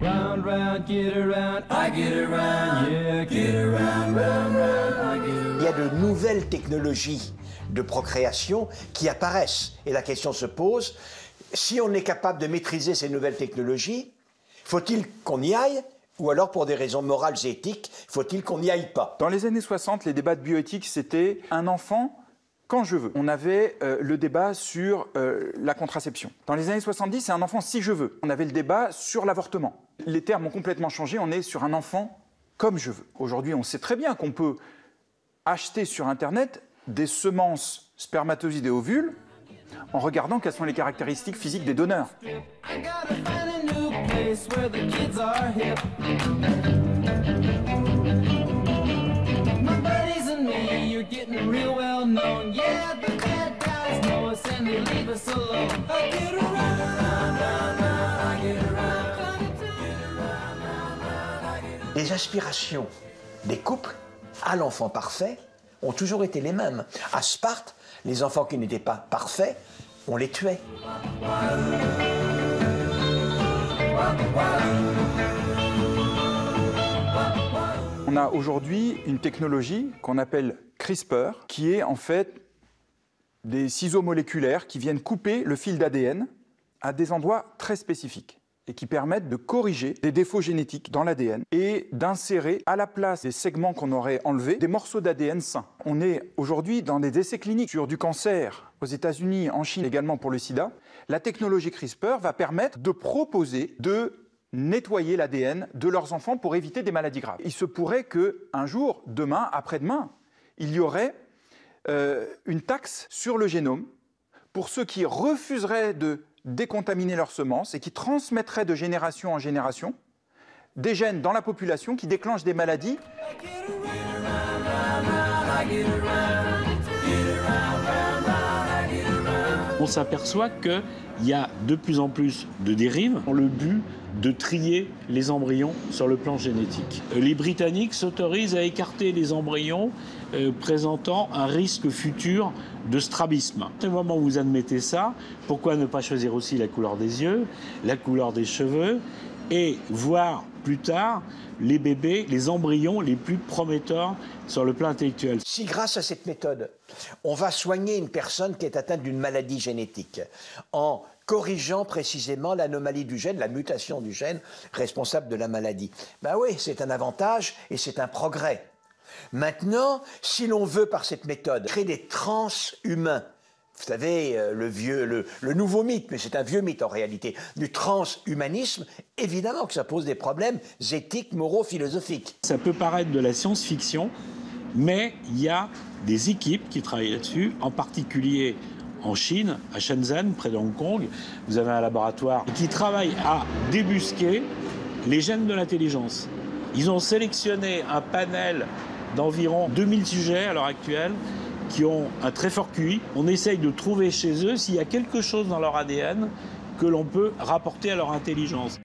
Round, round, get around, I get around, yeah, get around, round, round, I get around. Il y a de nouvelles technologies de procréation qui apparaissent. Et la question se pose, si on est capable de maîtriser ces nouvelles technologies, faut-il qu'on y aille? Ou alors, pour des raisons morales et éthiques, faut-il qu'on n'y aille pas? Dans les années 60, les débats de bioéthique, c'était un enfant quand je veux. On avait le débat sur la contraception. Dans les années 70, c'est un enfant si je veux. On avait le débat sur l'avortement. Les termes ont complètement changé, on est sur un enfant comme je veux. Aujourd'hui, on sait très bien qu'on peut acheter sur Internet des semences spermatozoïdes et ovules en regardant quelles sont les caractéristiques physiques des donneurs. Les aspirations des couples à l'enfant parfait ont toujours été les mêmes. À Sparte, les enfants qui n'étaient pas parfaits, on les tuait. On a aujourd'hui une technologie qu'on appelle CRISPR, qui est en fait des ciseaux moléculaires qui viennent couper le fil d'ADN à des endroits très spécifiques et qui permettent de corriger des défauts génétiques dans l'ADN et d'insérer à la place des segments qu'on aurait enlevés des morceaux d'ADN sains. On est aujourd'hui dans des essais cliniques sur du cancer aux États-Unis, en Chine également pour le sida. La technologie CRISPR va permettre de proposer de nettoyer l'ADN de leurs enfants pour éviter des maladies graves. Il se pourrait qu'un jour, demain, après-demain, il y aurait une taxe sur le génome pour ceux qui refuseraient de décontaminer leurs semences et qui transmettraient de génération en génération des gènes dans la population qui déclenchent des maladies. On s'aperçoit qu'il y a de plus en plus de dérives dans le but de trier les embryons sur le plan génétique. Les Britanniques s'autorisent à écarter les embryons présentant un risque futur de strabisme. Au moment où vous admettez ça, pourquoi ne pas choisir aussi la couleur des yeux, la couleur des cheveux et voir plus tard les bébés, les embryons les plus prometteurs sur le plan intellectuel. Si grâce à cette méthode, on va soigner une personne qui est atteinte d'une maladie génétique en corrigeant précisément l'anomalie du gène, la mutation du gène responsable de la maladie, ben oui, c'est un avantage et c'est un progrès. Maintenant, si l'on veut par cette méthode créer des transhumains, vous savez, le nouveau mythe, mais c'est un vieux mythe en réalité, du transhumanisme, évidemment que ça pose des problèmes éthiques, moraux, philosophiques. Ça peut paraître de la science-fiction, mais il y a des équipes qui travaillent là-dessus, en particulier en Chine, à Shenzhen, près de Hong Kong. Vous avez un laboratoire qui travaille à débusquer les gènes de l'intelligence. Ils ont sélectionné un panel d'environ 2000 sujets à l'heure actuelle qui ont un très fort QI. On essaye de trouver chez eux s'il y a quelque chose dans leur ADN que l'on peut rapporter à leur intelligence.